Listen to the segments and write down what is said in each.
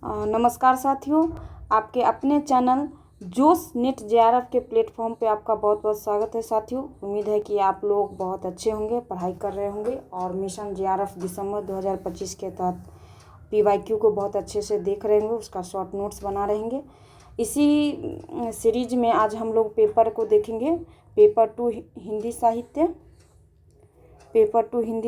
नमस्कार साथियों, आपके अपने चैनल जोश नेट जेआरएफ के प्लेटफॉर्म पे आपका बहुत बहुत स्वागत है। साथियों, उम्मीद है कि आप लोग बहुत अच्छे होंगे, पढ़ाई कर रहे होंगे और मिशन जेआरएफ दिसंबर 2025 के तहत पीवाईक्यू को बहुत अच्छे से देख रहे होंगे, उसका शॉर्ट नोट्स बना रहेंगे। इसी सीरीज में आज हम लोग पेपर को देखेंगे, पेपर 2 हिंदी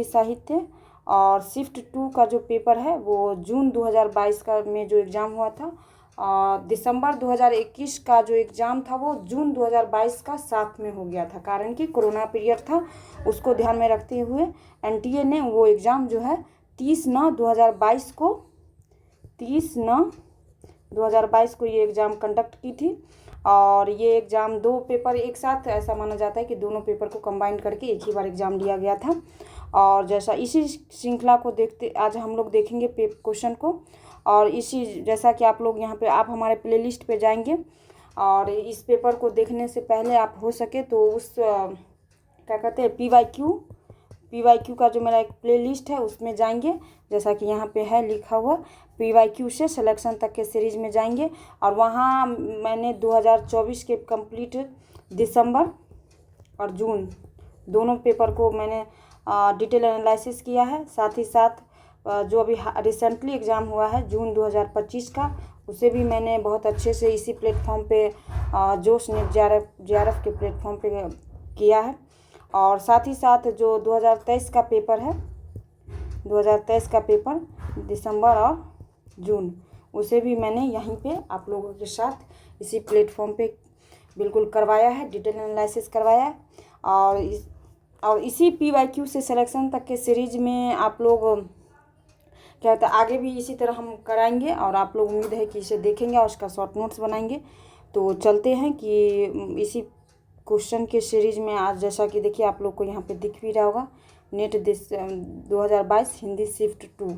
साहित्य और शिफ्ट 2 का जो पेपर है वो जून 2022 का में जो एग्ज़ाम हुआ था और दिसंबर 2021 का जो एग्ज़ाम था वो जून 2022 का साथ में हो गया था, कारण कि कोरोना पीरियड था। उसको ध्यान में रखते हुए एनटीए ने वो एग्ज़ाम जो है 30/9/2022 को ये एग्ज़ाम कंडक्ट की थी। और ये एग्ज़ाम 2 पेपर एक साथ, ऐसा माना जाता है कि दोनों पेपर को कंबाइन करके एक ही बार एग्ज़ाम लिया गया था। और जैसा इसी श्रृंखला को देखते आज हम लोग देखेंगे क्वेश्चन को। और इसी जैसा कि आप लोग यहाँ पे आप हमारे प्लेलिस्ट पे जाएंगे और इस पेपर को देखने से पहले आप हो सके तो उस क्या कहते हैं पीवाईक्यू का जो मेरा एक प्लेलिस्ट है उसमें जाएंगे, जैसा कि यहाँ पे है लिखा हुआ पीवाईक्यू से सिलेक्शन तक के सीरीज़ में जाएंगे। और वहाँ मैंने 2024 के कंप्लीट दिसंबर और जून दोनों पेपर को मैंने डिटेल एनालिसिस किया है। साथ ही साथ जो अभी रिसेंटली एग्ज़ाम हुआ है जून 2025 का, उसे भी मैंने बहुत अच्छे से इसी प्लेटफॉर्म पे जोश नेट जेआरएफ के प्लेटफॉर्म पे किया है। और साथ ही साथ जो 2023 का पेपर है, 2023 का पेपर दिसंबर और जून, उसे भी मैंने यहीं पे आप लोगों के साथ इसी प्लेटफॉर्म पे बिल्कुल करवाया है, डिटेल एनालिसिस करवाया है। और इसी पीवाईक्यू से सिलेक्शन तक के सीरीज में आप लोग क्या होता है आगे भी इसी तरह हम कराएंगे और आप लोग उम्मीद है कि इसे देखेंगे और उसका शॉर्ट नोट्स बनाएंगे। तो चलते हैं कि इसी क्वेश्चन के सीरीज में आज, जैसा कि देखिए आप लोग को यहाँ पे दिख भी रहा होगा, नेट 2022 हिंदी शिफ्ट 2।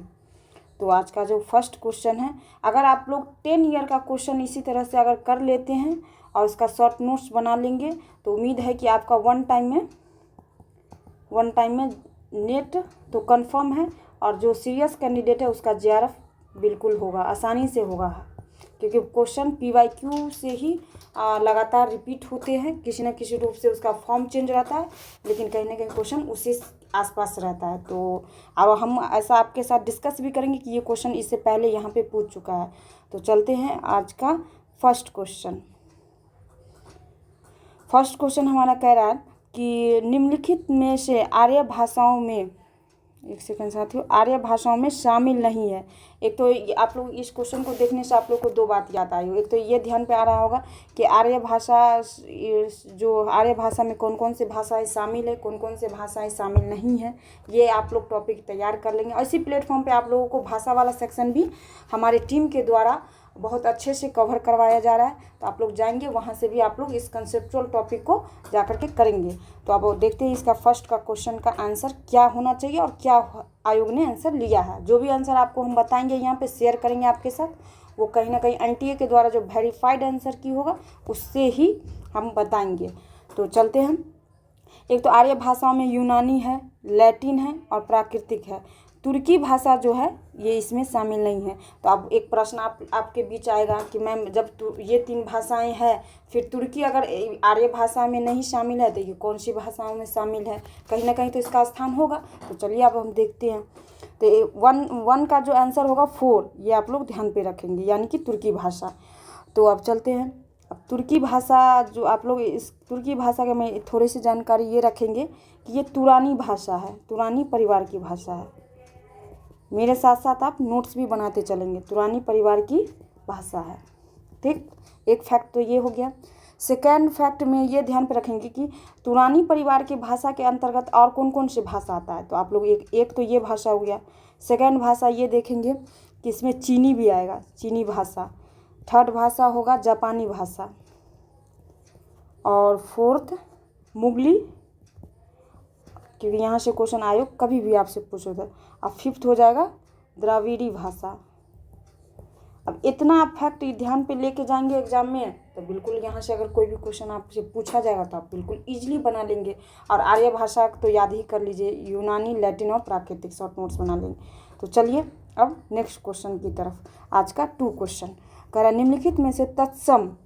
तो आज का जो फर्स्ट क्वेश्चन है, अगर आप लोग 10 ईयर का क्वेश्चन इसी तरह से अगर कर लेते हैं और उसका शॉर्ट नोट्स बना लेंगे तो उम्मीद है कि आपका वन टाइम में नेट तो कंफर्म है और जो सीरियस कैंडिडेट है उसका जेआरएफ बिल्कुल होगा, आसानी से होगा, क्योंकि क्वेश्चन पीवाईक्यू से ही लगातार रिपीट होते हैं। किसी न किसी रूप से उसका फॉर्म चेंज रहता है, लेकिन कहीं ना कहीं क्वेश्चन उसी आसपास रहता है। तो अब हम ऐसा आपके साथ डिस्कस भी करेंगे कि ये क्वेश्चन इससे पहले यहाँ पे पूछ चुका है। तो चलते हैं आज का फर्स्ट क्वेश्चन हमारा कह रहा है कि निम्नलिखित में से आर्य भाषाओं में, एक सेकंड साथियों, आर्य भाषाओं में शामिल नहीं है। एक तो आप लोग इस क्वेश्चन को देखने से आप लोग को दो बात याद आई हो। एक तो ये ध्यान पे आ रहा होगा कि आर्य भाषा में कौन कौन से भाषाएं शामिल है, कौन कौन से भाषाएं शामिल नहीं है, ये आप लोग टॉपिक तैयार कर लेंगे। और इसी प्लेटफॉर्म पे आप लोगों को भाषा वाला सेक्शन भी हमारी टीम के द्वारा बहुत अच्छे से कवर करवाया जा रहा है। तो आप लोग जाएंगे, वहाँ से भी आप लोग इस कंसेप्चुअल टॉपिक को जा करके करेंगे। तो अब देखते हैं इसका फर्स्ट का क्वेश्चन का आंसर क्या होना चाहिए और क्या आयोग ने आंसर लिया है। जो भी आंसर आपको हम बताएंगे यहाँ पे शेयर करेंगे आपके साथ, वो कहीं ना कहीं एनटीए के द्वारा जो वेरीफाइड आंसर की होगा उससे ही हम बताएंगे। तो चलते हैं। एक तो आर्य भाषाओं में यूनानी है, लैटिन है और प्राकृतिक है। तुर्की भाषा जो है ये इसमें शामिल नहीं है। तो अब एक प्रश्न आपके बीच आएगा कि मैम जब ये 3 भाषाएं हैं, फिर तुर्की अगर आर्य भाषा में नहीं शामिल है तो ये कौन सी भाषाओं में शामिल है? कहीं ना कहीं तो इसका स्थान होगा। तो चलिए अब हम देखते हैं। तो वन का जो आंसर होगा 4, ये आप लोग ध्यान पे रखेंगे, यानी कि तुर्की भाषा। तो अब चलते हैं। अब तुर्की भाषा जो आप लोग, इस तुर्की भाषा के में थोड़ी सी जानकारी ये रखेंगे कि ये तुरानी भाषा है, तुरानी परिवार की भाषा है। मेरे साथ साथ आप नोट्स भी बनाते चलेंगे। तुरानी परिवार की भाषा है, ठीक। एक फैक्ट तो ये हो गया। सेकेंड फैक्ट में ये ध्यान पे रखेंगे कि तुरानी परिवार की भाषा के अंतर्गत और कौन कौन सी भाषा आता है। तो आप लोग एक तो ये भाषा हो गया। सेकेंड भाषा ये देखेंगे कि इसमें चीनी भी आएगा, चीनी भाषा। थर्ड भाषा होगा जापानी भाषा और फोर्थ मुगली, क्योंकि यहाँ से क्वेश्चन आयोग कभी भी आपसे पूछो था। अब फिफ्थ हो जाएगा द्राविड़ी भाषा। अब इतना आप फैक्ट ध्यान पे लेके जाएंगे एग्जाम में तो बिल्कुल यहाँ से अगर कोई भी क्वेश्चन आपसे पूछा जाएगा तो आप बिल्कुल इजीली बना लेंगे। और आर्य भाषा तो याद ही कर लीजिए, यूनानी, लैटिन और प्राकृतिक, शॉर्ट नोट्स बना लेंगे। तो चलिए अब नेक्स्ट क्वेश्चन की तरफ, आज का 2 क्वेश्चन कह रहा है निम्नलिखित में से तत्सम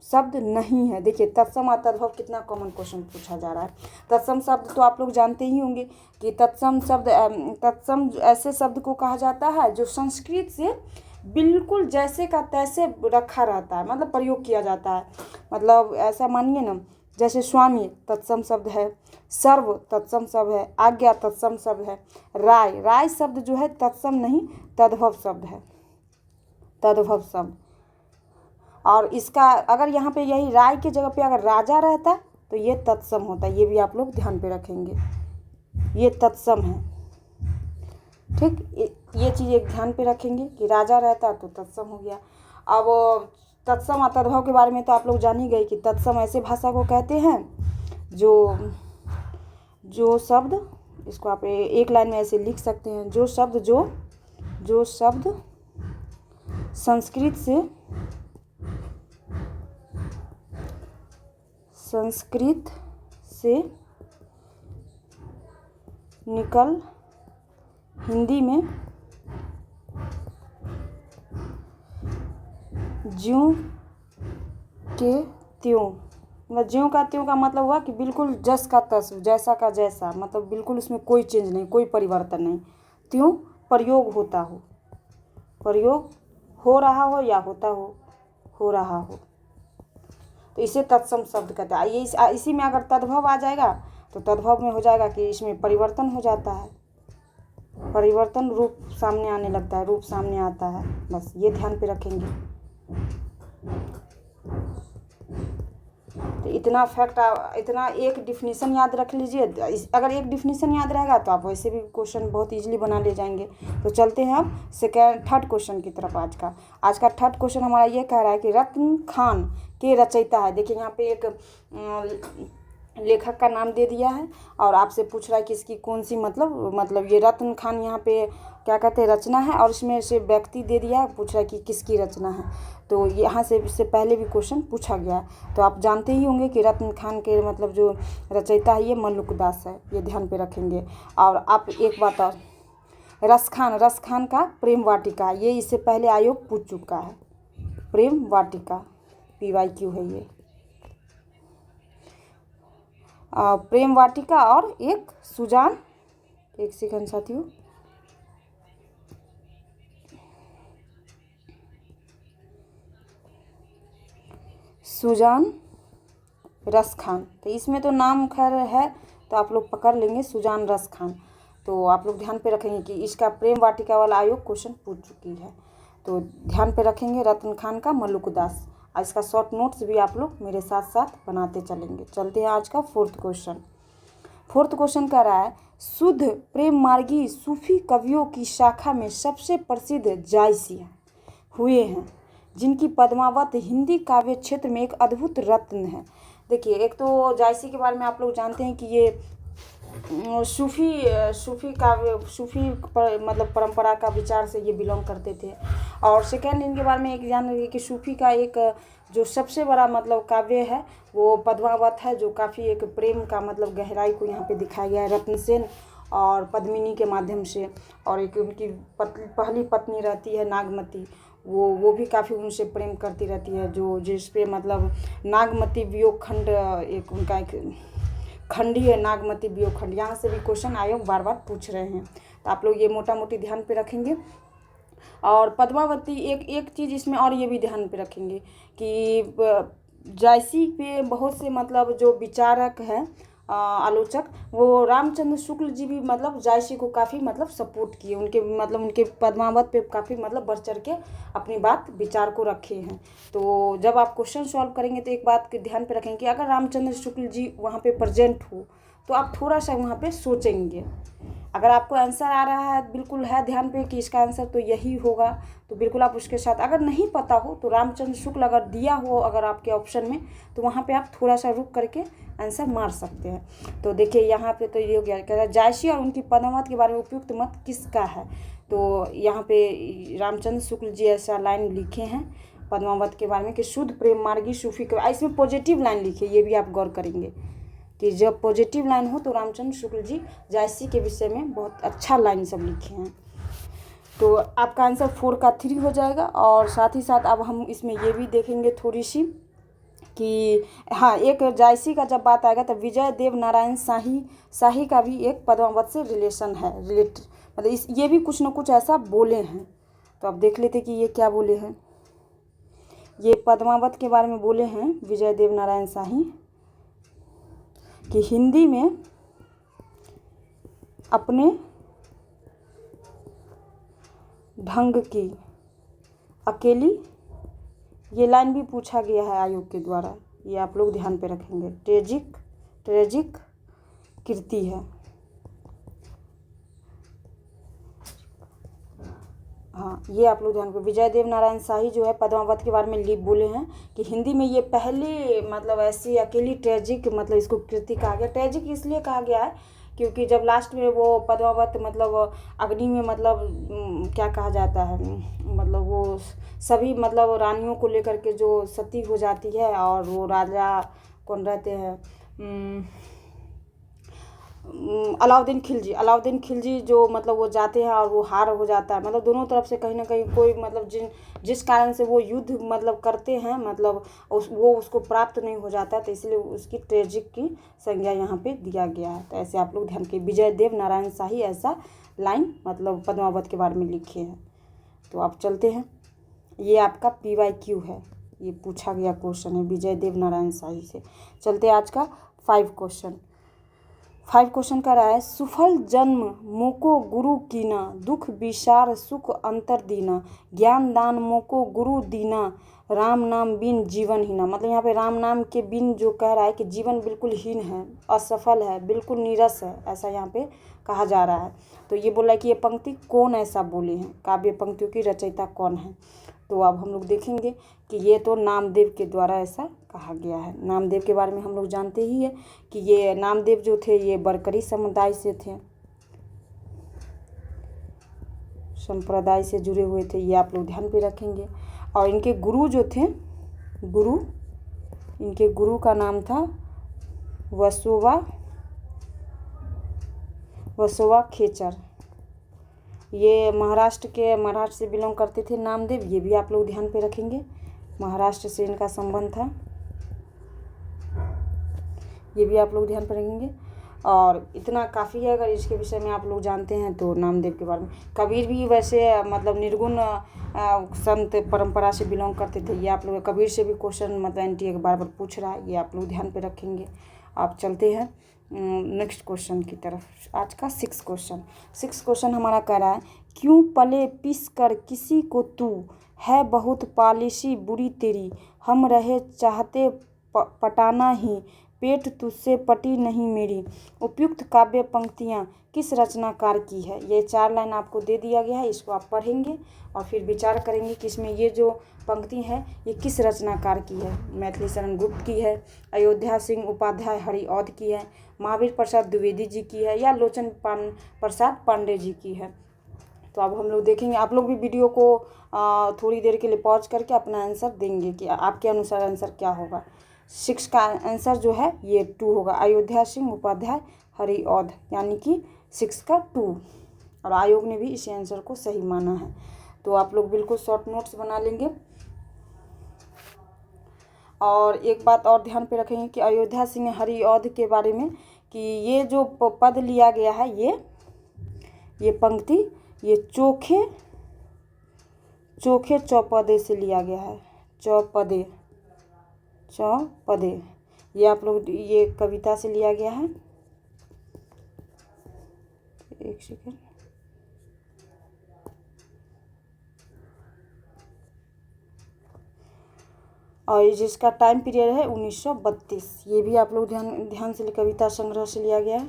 शब्द नहीं है। देखिए तत्सम और तद्भव कितना कॉमन क्वेश्चन पूछा जा रहा है। तत्सम शब्द तो आप लोग जानते ही होंगे कि तत्सम शब्द तत्सम ऐसे शब्द को कहा जाता है जो संस्कृत से बिल्कुल जैसे का तैसे रखा रहता है, मतलब प्रयोग किया जाता है। मतलब ऐसा मानिए ना, जैसे स्वामी तत्सम शब्द है, सर्व तत्सम शब्द है, आज्ञा तत्सम शब्द है, राय राय शब्द जो है तत्सम नहीं तद्भव शब्द है, तद्भव शब्द। और इसका अगर यहाँ पे यही राय की जगह पे अगर राजा रहता तो ये तत्सम होता, ये भी आप लोग ध्यान पे रखेंगे, ये तत्सम है। ठीक, ये चीज़ एक ध्यान पे रखेंगे कि राजा रहता तो तत्सम हो गया। अब तत्सम और तद्भव के बारे में तो आप लोग जान ही गए कि तत्सम ऐसे भाषा को कहते हैं जो शब्द, इसको आप एक लाइन में ऐसे लिख सकते हैं, जो शब्द संस्कृत से निकल हिंदी में ज्यों के त्यों, मतलब ज्यों का त्यों का मतलब हुआ कि बिल्कुल जस का तस, जैसा का जैसा, मतलब बिल्कुल उसमें कोई चेंज नहीं, कोई परिवर्तन नहीं। त्यों प्रयोग होता हो, प्रयोग हो रहा हो या होता हो रहा हो, तो इसे तत्सम शब्द कहते हैं। ये इसी में अगर तद्भव आ जाएगा तो तद्भव में हो जाएगा कि इसमें परिवर्तन हो जाता है, परिवर्तन रूप सामने आने लगता है, रूप सामने आता है। बस ये ध्यान पे रखेंगे। तो इतना फैक्ट, इतना एक डिफिनीशन याद रख लीजिए। अगर एक डिफिनीशन याद रहेगा तो आप वैसे भी क्वेश्चन बहुत इजीली बना ले जाएंगे। तो चलते हैं अब थर्ड क्वेश्चन की तरफ। आज का थर्ड क्वेश्चन हमारा ये कह रहा है कि रत्न खान के रचयिता है। देखिए यहाँ पे एक लेखक का नाम दे दिया है और आपसे पूछ रहा है कि इसकी कौन सी मतलब ये रत्न खान यहाँ पे क्या कहते हैं रचना है, और इसमें से व्यक्ति दे दिया है, पूछ रहा है कि किसकी रचना है। तो यहाँ से इससे पहले भी क्वेश्चन पूछा गया है, तो आप जानते ही होंगे कि रत्न खान के मतलब जो रचयिता है ये मल्लुकदास है, ये ध्यान पे रखेंगे। और आप एक बात और, रस खान का प्रेम वाटिका, ये इससे पहले आयोग पूछ चुका है। प्रेम वाटिका PYQ है ये, प्रेम वाटिका। और एक सुजान, एक सेकंड साथियों, सुजान रस खान। तो इसमें तो नाम खैर है तो आप लोग पकड़ लेंगे, सुजान रस खान। तो आप लोग ध्यान पे रखेंगे कि इसका प्रेम वाटिका वाला आयोग क्वेश्चन पूछ चुकी है, तो ध्यान पे रखेंगे रत्न खान का मल्लुकदास। इसका शॉर्ट नोट्स भी आप लोग मेरे साथ साथ बनाते चलेंगे। चलते हैं आज का फोर्थ क्वेश्चन कह रहा है शुद्ध प्रेम मार्गी सूफी कवियों की शाखा में सबसे प्रसिद्ध जायसी हुए हैं, जिनकी पद्मावत हिंदी काव्य क्षेत्र में एक अद्भुत रत्न है। देखिए एक तो जायसी के बारे में आप लोग जानते हैं कि ये सूफी मतलब परंपरा का विचार से ये बिलोंग करते थे। और सेकेंड इनके बारे में एक जान रही कि सूफी का एक जो सबसे बड़ा मतलब काव्य है वो पद्मावत है, जो काफ़ी एक प्रेम का मतलब गहराई को यहाँ पे दिखाया गया है रत्नसेन और पद्मिनी के माध्यम से। और एक उनकी पहली पत्नी रहती है नागमती, वो भी काफ़ी उनसे प्रेम करती रहती है, जो जिस पे मतलब नागमती वियोग खंड एक उनका एक खंडी है, नागमती वियोग खंड। यहाँ से भी क्वेश्चन आयोग बार बार पूछ रहे हैं, तो आप लोग ये मोटा मोटी ध्यान पे रखेंगे। और पद्मावती एक चीज़ इसमें और ये भी ध्यान पे रखेंगे कि जायसी पे बहुत से मतलब जो विचारक हैं आलोचक, वो रामचंद्र शुक्ल जी भी मतलब जायसी को काफ़ी मतलब सपोर्ट किए, उनके पद्मावत पे काफ़ी मतलब बढ़ चढ़ के अपनी बात विचार को रखे हैं। तो जब आप क्वेश्चन सॉल्व करेंगे तो एक बात के ध्यान पे रखेंगे कि अगर रामचंद्र शुक्ल जी वहाँ पे प्रेजेंट हो तो आप थोड़ा सा वहाँ पे सोचेंगे। अगर आपको आंसर आ रहा है, बिल्कुल है ध्यान पे कि इसका आंसर तो यही होगा, तो बिल्कुल आप उसके साथ, अगर नहीं पता हो तो रामचंद्र शुक्ल अगर दिया हो अगर आपके ऑप्शन में, तो वहाँ पे आप थोड़ा सा रुक करके आंसर मार सकते हैं। तो देखिए यहाँ पे तो ये हो गया, कह रहा है जायसी और उनकी पद्मावत के बारे में उपयुक्त मत किसका है। तो यहाँ पे रामचंद्र शुक्ल जी ऐसा लाइन लिखे हैं पद्मावत के बारे में कि शुद्ध प्रेम मार्गी सूफी के, इसमें पॉजिटिव लाइन लिखी है, ये भी आप गौर करेंगे कि जब पॉजिटिव लाइन हो तो रामचंद्र शुक्ल जी जायसी के विषय में बहुत अच्छा लाइन सब लिखे हैं। तो आपका आंसर 4 का 3 हो जाएगा। और साथ ही साथ अब हम इसमें ये भी देखेंगे थोड़ी सी कि हाँ, एक जायसी का जब बात आएगा तो विजय देव नारायण शाही का भी एक पद्मावत से रिलेशन है, मतलब ये भी कुछ न कुछ ऐसा बोले हैं। तो अब देख लेते कि ये क्या बोले हैं। ये पद्मावत के बारे में बोले हैं विजय देव नारायण शाही कि हिंदी में अपने ढंग की अकेली, ये लाइन भी पूछा गया है आयोग के द्वारा, ये आप लोग ध्यान पे रखेंगे। ट्रेजिक कृति है। हाँ, ये आप लोग ध्यान पे, विजय देव नारायण शाही जो है पद्मावत के बारे में बोले हैं कि हिंदी में ये पहले मतलब ऐसी अकेली ट्रेजिक, मतलब इसको कृति कहा गया। ट्रेजिक इसलिए कहा गया है क्योंकि जब लास्ट में वो पद्मावत मतलब अग्नि में मतलब क्या कहा जाता है, मतलब वो सभी मतलब रानियों को लेकर के जो सती हो जाती है और वो राजा कौन रहते हैं, अलाउद्दीन खिलजी जो मतलब वो जाते हैं और वो हार हो जाता है। मतलब दोनों तरफ से कहीं ना कहीं कोई मतलब जिस कारण से वो युद्ध मतलब करते हैं, मतलब वो उसको प्राप्त नहीं हो जाता है, तो इसलिए उसकी ट्रेजिक की संज्ञा यहाँ पे दिया गया है। तो ऐसे आप लोग ध्यान के, विजय देव नारायण शाही ऐसा लाइन मतलब पद्मावत के बारे में लिखे हैं। तो आप चलते हैं, ये आपका PYQ है, ये पूछा गया क्वेश्चन है विजय देव नारायण शाही से। चलते आज का 5 क्वेश्चन कर रहा है, सुफल जन्म मोको गुरु कीना, दुख विसार सुख अंतर दीना, ज्ञान दान मोको गुरु दीना, राम नाम बिन जीवन हीना। मतलब यहाँ पे राम नाम के बिन जो कह रहा है कि जीवन बिल्कुल हीन है, असफल है, बिल्कुल नीरस है, ऐसा यहाँ पे कहा जा रहा है। तो ये बोला है कि ये पंक्ति कौन ऐसा बोले हैं, काव्य पंक्तियों की रचयिता कौन है। तो अब हम लोग देखेंगे कि ये तो नामदेव के द्वारा ऐसा कहा गया है। नामदेव के बारे में हम लोग जानते ही है कि ये नामदेव जो थे ये बरकरी संप्रदाय से जुड़े हुए थे, ये आप लोग ध्यान पे रखेंगे। और इनके गुरु जो थे, इनके गुरु का नाम था वसोवा खेचर। ये महाराष्ट्र से बिलोंग करते थे नामदेव, ये भी आप लोग ध्यान पे रखेंगे, महाराष्ट्र से इनका संबंध था, ये भी आप लोग ध्यान पे रखेंगे। और इतना काफ़ी है, अगर इसके विषय में आप लोग जानते हैं तो नामदेव के बारे में। कबीर भी वैसे मतलब निर्गुण संत परंपरा से बिलोंग करते थे, ये आप लोग कबीर से भी क्वेश्चन मतलब NTA बार बार पूछ रहा है, ये आप लोग ध्यान पे रखेंगे। आप चलते हैं नेक्स्ट क्वेश्चन की तरफ। आज का 6 क्वेश्चन हमारा कह रहा है, क्यों पले पिस कर किसी को तू, है बहुत पॉलिसी बुरी तेरी, हम रहे चाहते पटाना ही, पेट तुझसे पटी नहीं मेरी, उपयुक्त काव्य पंक्तियाँ किस रचनाकार की है। ये 4 लाइन आपको दे दिया गया है, इसको आप पढ़ेंगे और फिर विचार करेंगे कि इसमें ये जो पंक्ति है ये किस रचनाकार की है। मैथिली शरण गुप्त की है, अयोध्या सिंह उपाध्याय हरिऔध की है, महावीर प्रसाद द्विवेदी जी की है, या लोचन प्रसाद पांडे जी की है। तो अब हम लोग देखेंगे, आप लोग भी वीडियो को थोड़ी देर के लिए पॉज करके अपना आंसर देंगे कि आपके अनुसार आंसर क्या होगा। 6 का आंसर जो है ये 2 होगा, अयोध्या सिंह उपाध्याय हरिऔध, यानी कि 6 का 2। और आयोग ने भी इस आंसर को सही माना है। तो आप लोग बिल्कुल शॉर्ट नोट्स बना लेंगे। और एक बात और ध्यान पे रखेंगे कि अयोध्या सिंह हरिऔध के बारे में कि ये जो पद लिया गया है, ये पंक्ति ये चोखे चौपदे से लिया गया है, चौपदे, ये आप लोग ये कविता से लिया गया है। एक सेकेंड, और जिसका टाइम पीरियड है 1932, ये भी आप लोग ध्यान से कविता संग्रह से लिया गया है,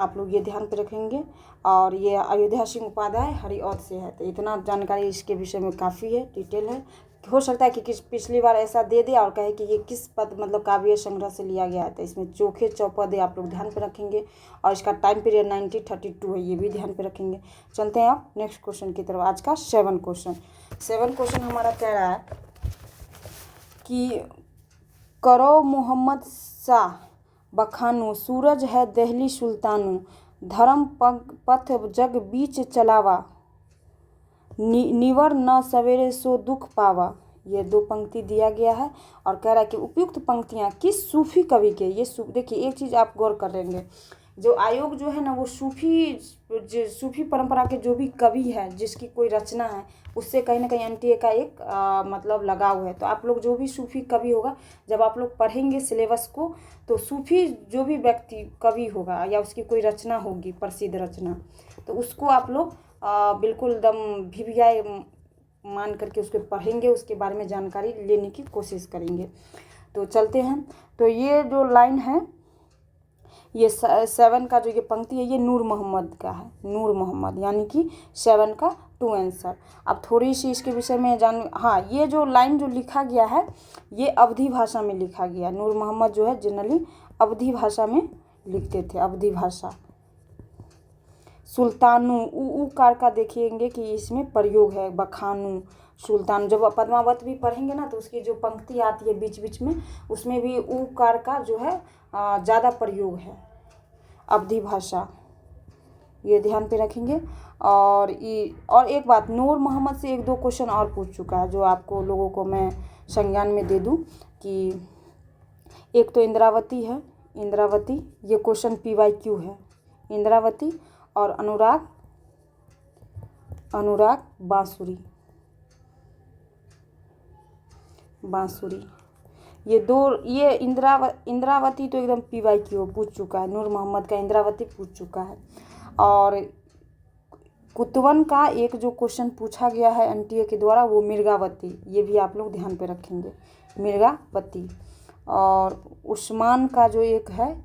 आप लोग ये ध्यान पे रखेंगे। और ये अयोध्या सिंह उपाध्याय हरिऔध से है। तो इतना जानकारी इसके विषय में काफ़ी है, डिटेल है। हो सकता है कि पिछली बार ऐसा दे दे और कहे कि ये किस पद मतलब काव्य संग्रह से लिया गया है। तो इसमें चोखे चौपदे आप लोग ध्यान पे रखेंगे। और इसका टाइम पीरियड 1932 है, ये भी ध्यान पे रखेंगे। चलते हैं आप नेक्स्ट क्वेश्चन की तरफ। आज का 7 क्वेश्चन हमारा कह रहा है कि करो मोहम्मद शाह बखानो, सूरज है दहली सुल्तानो, धर्म पथ जग बीच चलावा, निवर न सवेरे सो दुख पावा। ये 2 पंक्ति दिया गया है और कह रहा है कि उपयुक्त पंक्तियाँ किस सूफी कवि के, ये देखिए एक चीज़ आप गौर कर लेंगे, जो आयोग जो है ना वो सूफी परंपरा के जो भी कवि है जिसकी कोई रचना है उससे कहीं ना कहीं एनटीए का एक मतलब लगाव है। तो आप लोग जो भी सूफी कवि होगा, जब आप लोग पढ़ेंगे सिलेबस को, तो सूफी जो भी व्यक्ति कवि होगा या उसकी कोई रचना होगी प्रसिद्ध रचना, तो उसको आप लोग बिल्कुल एकदम भिभियाए मान करके उसको पढ़ेंगे, उसके बारे में जानकारी लेने की कोशिश करेंगे। तो चलते हैं। तो ये जो लाइन है, ये 7 का जो ये पंक्ति है ये नूर मोहम्मद का है, नूर मोहम्मद, यानी कि 7 का 2 आंसर। अब थोड़ी सी इसके विषय में हाँ, ये जो लाइन जो लिखा गया है ये अवधी भाषा में लिखा गया। नूर मोहम्मद जो है जनरली अवधी भाषा में लिखते थे, अवधी भाषा। सुल्तानू, ऊ कार का देखेंगे कि इसमें प्रयोग है, बखानू, सुल्तान। जब पद्मावत भी पढ़ेंगे ना तो उसकी जो पंक्ति आती है बीच बीच में, उसमें भी ऊ कार का जो है ज़्यादा प्रयोग है, अवधी भाषा, ये ध्यान पे रखेंगे। और एक बात, नूर मोहम्मद से 1-2 क्वेश्चन और पूछ चुका है, जो आपको लोगों को मैं संज्ञान में दे दूं कि एक तो इंद्रावती है, इंद्रावती, ये क्वेश्चन PYQ है, इंद्रावती, और अनुराग बांसुरी, ये 2, ये इंद्रावती तो एकदम PYQ पूछ चुका है, नूर मोहम्मद का इंद्रावती पूछ चुका है। और कुतवन का एक जो क्वेश्चन पूछा गया है एनटीए के द्वारा वो मिर्गावती, ये भी आप लोग ध्यान पे रखेंगे, मिर्गावती। और उस्मान का जो एक है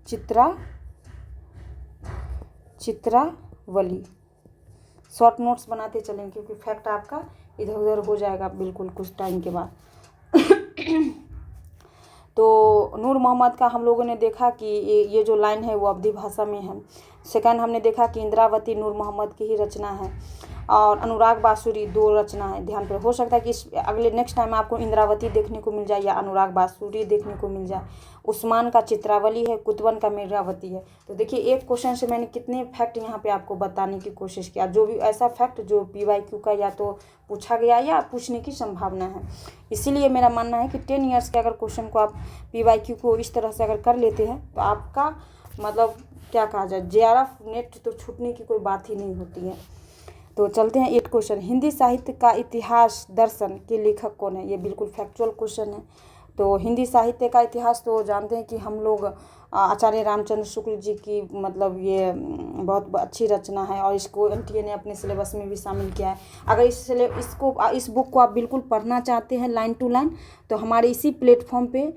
चित्रावली। शॉर्ट नोट्स बनाते चलेंगे क्योंकि फैक्ट आपका इधर उधर हो जाएगा बिल्कुल कुछ टाइम के बाद। तो नूर मोहम्मद का हम लोगों ने देखा कि ये जो लाइन है वो अवधी भाषा में है। सेकंड हमने देखा कि इंद्रावती नूर मोहम्मद की ही रचना है, और अनुराग बांसुरी 2 रचना है, ध्यान पर। हो सकता है कि इस अगले नेक्स्ट टाइम आपको इंद्रावती देखने को मिल जाए या अनुराग बांसुरी देखने को मिल जाए। उस्मान का चित्रावली है, कुतवन का मिर्गावती है। तो देखिए एक क्वेश्चन से मैंने कितने फैक्ट यहाँ पे आपको बताने की कोशिश किया, जो भी ऐसा फैक्ट जो PYQ का या तो पूछा गया या पूछने की संभावना है। इसीलिए मेरा मानना है कि 10 ईयर्स के अगर क्वेश्चन को आप PYQ को इस तरह से अगर कर लेते हैं तो आपका मतलब क्या कहा जाए, JRF नेट तो छूटने की कोई बात ही नहीं होती है। तो चलते हैं 8 क्वेश्चन। हिंदी साहित्य का इतिहास दर्शन के लेखक कौन है? ये बिल्कुल फैक्चुअल क्वेश्चन है। तो हिंदी साहित्य का इतिहास तो जानते हैं कि हम लोग आचार्य रामचंद्र शुक्ल जी की मतलब ये बहुत अच्छी रचना है और इसको एनटीए ने अपने सिलेबस में भी शामिल किया है। अगर इस बुक को आप बिल्कुल पढ़ना चाहते हैं लाइन टू लाइन तो हमारे इसी प्लेटफॉर्म पे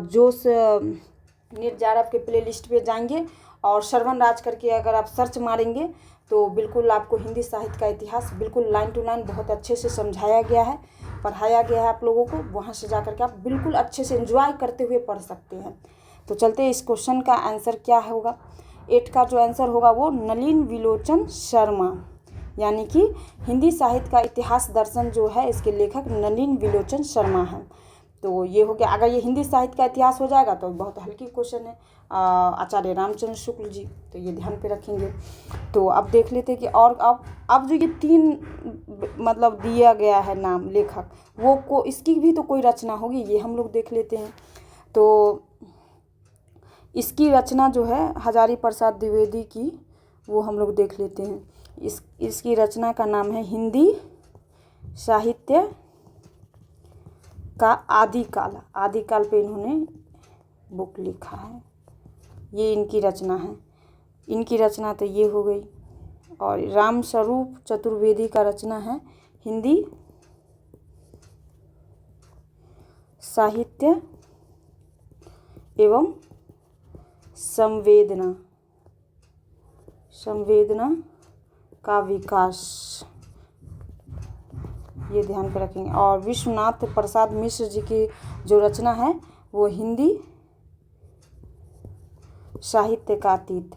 जोश नेट JRF के प्ले लिस्ट पे जाएंगे और श्रवण राज करके अगर आप सर्च मारेंगे तो बिल्कुल आपको हिंदी साहित्य का इतिहास बिल्कुल लाइन टू लाइन बहुत अच्छे से समझाया गया है, पढ़ाया गया है आप लोगों को। वहाँ से जा कर के आप बिल्कुल अच्छे से एंजॉय करते हुए पढ़ सकते हैं। तो चलते हैं इस क्वेश्चन का आंसर क्या होगा। 8 का जो आंसर होगा वो नलिन विलोचन शर्मा, यानी कि हिंदी साहित्य का इतिहास दर्शन जो है इसके लेखक नलिन विलोचन शर्मा हैं। तो ये हो गया। अगर ये हिंदी साहित्य का इतिहास हो जाएगा तो बहुत हल्की क्वेश्चन है, आचार्य रामचंद्र शुक्ल जी, तो ये ध्यान पे रखेंगे। तो अब देख लेते हैं कि और अब जो ये 3 मतलब दिया गया है नाम लेखक, वो इसकी भी तो कोई रचना होगी, ये हम लोग देख लेते हैं। तो इसकी रचना जो है हजारी प्रसाद द्विवेदी की, वो हम लोग देख लेते हैं। इसकी रचना का नाम है हिंदी साहित्य का आदिकाल पे इन्होंने बुक लिखा है, ये इनकी रचना है। इनकी रचना तो ये हो गई। और रामस्वरूप चतुर्वेदी का रचना है हिंदी साहित्य एवं संवेदना का विकास, ये ध्यान पर रखेंगे। और विश्वनाथ प्रसाद मिश्र जी की जो रचना है वो हिंदी साहित्य का अतीत।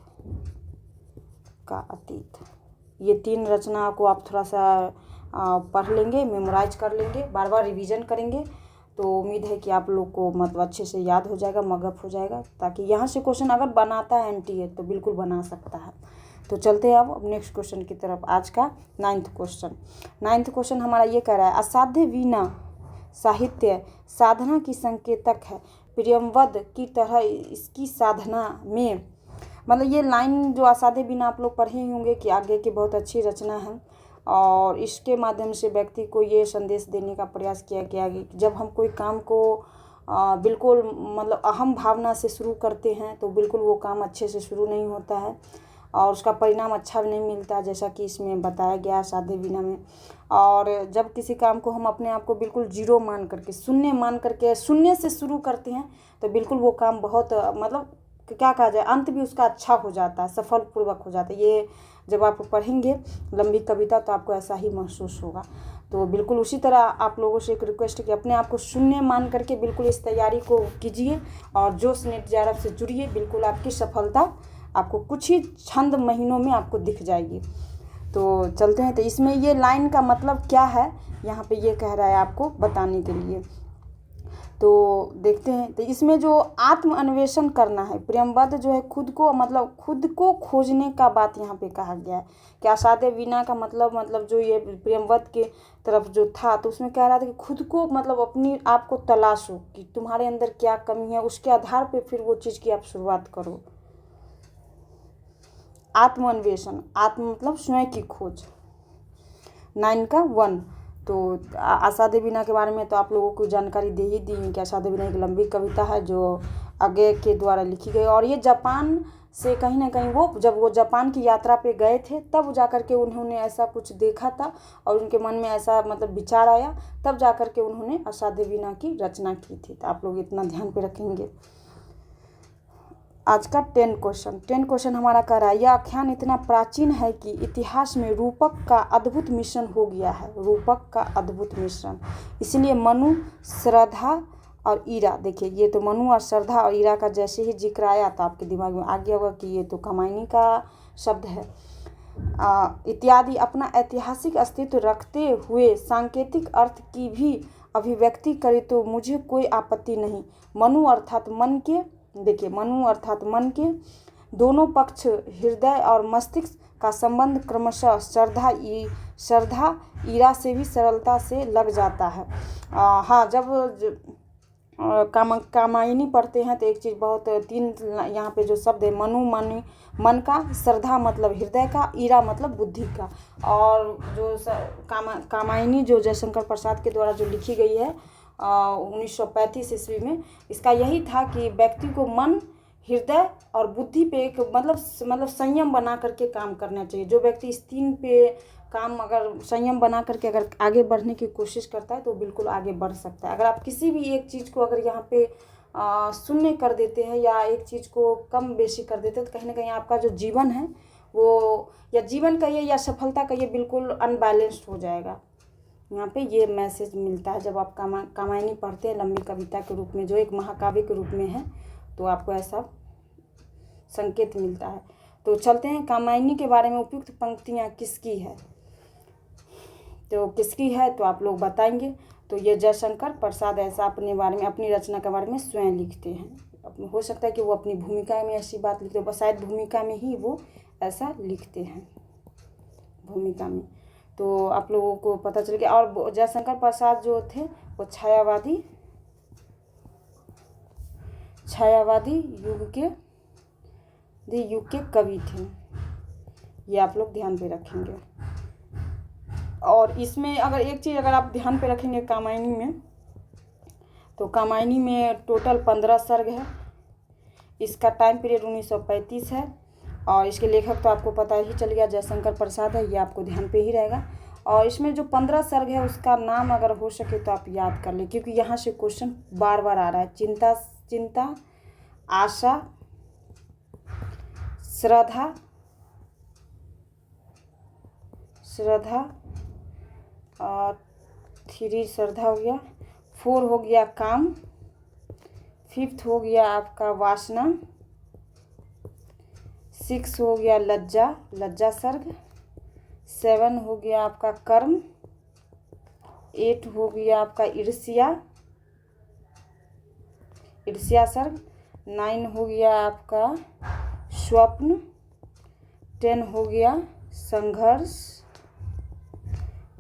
ये 3 रचना को आप थोड़ा सा पढ़ लेंगे, मेमोराइज कर लेंगे, बार बार रिवीजन करेंगे तो उम्मीद है कि आप लोग को मतलब अच्छे से याद हो जाएगा, मगअप हो जाएगा, ताकि यहाँ से क्वेश्चन अगर बनाता है एनटीए तो बिल्कुल बना सकता है। तो चलते हैं अब नेक्स्ट क्वेश्चन की तरफ। आज का 9th क्वेश्चन हमारा ये कह रहा है, असाध्य वीणा साहित्य साधना की संकेतक है, प्रियंवद की तरह इसकी साधना में। मतलब ये लाइन जो असाध्य वीणा आप लोग पढ़े ही होंगे कि आगे की बहुत अच्छी रचना है, और इसके माध्यम से व्यक्ति को ये संदेश देने का प्रयास किया गया कि जब हम कोई काम को बिल्कुल मतलब अहम भावना से शुरू करते हैं तो बिल्कुल वो काम अच्छे से शुरू नहीं होता है और उसका परिणाम अच्छा भी नहीं मिलता, जैसा कि इसमें बताया गया है असाध्य वीणा में। और जब किसी काम को हम अपने आप को बिल्कुल जीरो मान करके, शून्य मान करके, शून्य से शुरू करते हैं तो बिल्कुल वो काम बहुत मतलब क्या कहा जाए, अंत भी उसका अच्छा हो जाता है, सफलपूर्वक हो जाता है। ये जब आप पढ़ेंगे लंबी कविता तो आपको ऐसा ही महसूस होगा। तो बिल्कुल उसी तरह आप लोगों से एक रिक्वेस्ट है कि अपने आप को शून्य मान करके बिल्कुल इस तैयारी को कीजिए और जोश नेट JRF से जुड़िए। बिल्कुल आपकी सफलता आपको कुछ ही चंद महीनों में आपको दिख जाएगी। तो चलते हैं। तो इसमें ये लाइन का मतलब क्या है यहाँ पे ये कह रहा है आपको बताने के लिए, तो देखते हैं। तो इसमें जो आत्म अन्वेषण करना है, प्रियंवद जो है खुद को मतलब खुद को खोजने का बात यहाँ पे कहा गया है कि असाध्य वीणा का मतलब जो ये प्रियंवद के तरफ जो था तो उसमें कह रहा था कि खुद को मतलब अपनी आप को तलाशो कि तुम्हारे अंदर क्या कमी है, उसके आधार पे फिर वो चीज़ की आप शुरुआत करो। आत्म अन्वेषण, आत्म मतलब स्वयं की खोज। 9 का 1। तो असाध्य वीणा के बारे में तो आप लोगों को जानकारी दे ही दी कि असाध्य वीणा एक लंबी कविता है जो अगे के द्वारा लिखी गई, और ये जापान से कहीं ना कहीं वो जब वो जापान की यात्रा पे गए थे तब जाकर के उन्होंने ऐसा कुछ देखा था और उनके मन में ऐसा मतलब विचार आया, तब जाकर के उन्होंने असाध्य वीणा की रचना की थी। तो आप लोग इतना ध्यान पे रखेंगे। आज का 10 क्वेश्चन हमारा कह रहा है, यह आख्यान इतना प्राचीन है कि इतिहास में रूपक का अद्भुत मिश्रण हो गया है, रूपक का अद्भुत मिश्रण। इसलिए मनु, श्रद्धा और ईरा, देखिए ये तो मनु और श्रद्धा और ईरा का जैसे ही जिक्र आया तो आपके दिमाग में आ गया होगा कि ये तो कामायनी का शब्द है। इत्यादि अपना ऐतिहासिक अस्तित्व रखते हुए सांकेतिक अर्थ की भी अभिव्यक्ति करे तो मुझे कोई आपत्ति नहीं। मनु अर्थात मन के, देखिए मनु अर्थात मन के दोनों पक्ष हृदय और मस्तिष्क का संबंध क्रमशः श्रद्धा ईरा से भी सरलता से लग जाता है। हाँ, जब कामायनी पढ़ते हैं तो एक चीज़ बहुत 3 यहाँ पे जो शब्द है, मनु मन का, श्रद्धा मतलब हृदय का, ईरा मतलब बुद्धि का। और जो कामायनी जो जयशंकर प्रसाद के द्वारा जो लिखी गई है 1935 ईस्वी में, इसका यही था कि व्यक्ति को मन, हृदय और बुद्धि पे एक मतलब संयम बना करके काम करना चाहिए। जो व्यक्ति इस 3 पे काम अगर संयम बना करके अगर आगे बढ़ने की कोशिश करता है तो बिल्कुल आगे बढ़ सकता है। अगर आप किसी भी एक चीज़ को अगर यहाँ पे शून्य कर देते हैं या एक चीज़ को कम बेशी कर देते हैं तो कहीं ना कहीं आपका जो जीवन है वो, या जीवन कहिए या सफलता कहिए, बिल्कुल अनबैलेंस्ड हो जाएगा। यहाँ पे ये मैसेज मिलता है जब आप कामायनी पढ़ते हैं लंबी कविता के रूप में, जो एक महाकाव्य के रूप में है, तो आपको ऐसा संकेत मिलता है। तो चलते हैं, कामायनी के बारे में उपयुक्त पंक्तियाँ किसकी है, तो किसकी है तो आप लोग बताएंगे। तो ये जयशंकर प्रसाद ऐसा अपने बारे में, अपनी रचना के बारे में स्वयं लिखते हैं। हो सकता है कि वो अपनी भूमिका में ऐसी बात लिखते हो, शायद भूमिका में ही वो ऐसा लिखते हैं, भूमिका में। तो आप लोगों को पता चल गया। और जयशंकर प्रसाद जो थे वो छायावादी युग के कवि थे, ये आप लोग ध्यान पे रखेंगे। और इसमें अगर एक चीज़ अगर आप ध्यान पे रखेंगे कामायनी में, तो कामायनी में टोटल 15 सर्ग है। इसका टाइम पीरियड 1935 है और इसके लेखक तो आपको पता ही चल गया, जयशंकर प्रसाद है, ये आपको ध्यान पे ही रहेगा। और इसमें जो 15 सर्ग है उसका नाम अगर हो सके तो आप याद कर लें, क्योंकि यहाँ से क्वेश्चन बार बार आ रहा है। चिंता, आशा, श्रद्धा और 3 श्रद्धा हो गया, 4 हो गया काम, 5th हो गया आपका वासना, 6 हो गया लज्जा सर्ग, 7 हो गया आपका कर्म, 8 हो गया आपका ईर्ष्या सर्ग, 9 हो गया आपका स्वप्न, 10 हो गया संघर्ष।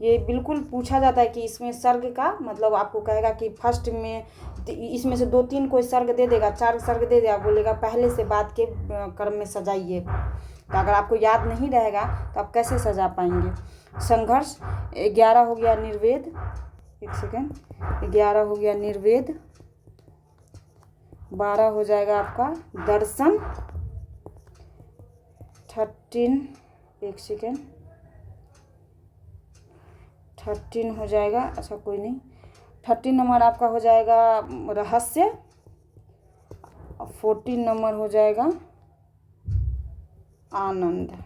ये बिल्कुल पूछा जाता है कि इसमें सर्ग का मतलब आपको कहेगा कि फर्स्ट में इसमें से 2-3 कोई सर्ग दे देगा, 4 सर्ग दे देगा, बोलेगा पहले से बाद के क्रम में सजाइए। तो अगर आपको याद नहीं रहेगा तो आप कैसे सजा पाएंगे। संघर्ष। 11 हो गया निर्वेद, एक सेकेंड, 11 हो गया निर्वेद। 12 हो जाएगा आपका दर्शन। 13, एक सेकेंड, 13 हो जाएगा, अच्छा कोई नहीं, 13 नंबर आपका हो जाएगा रहस्य। 14 नंबर हो जाएगा आनंद।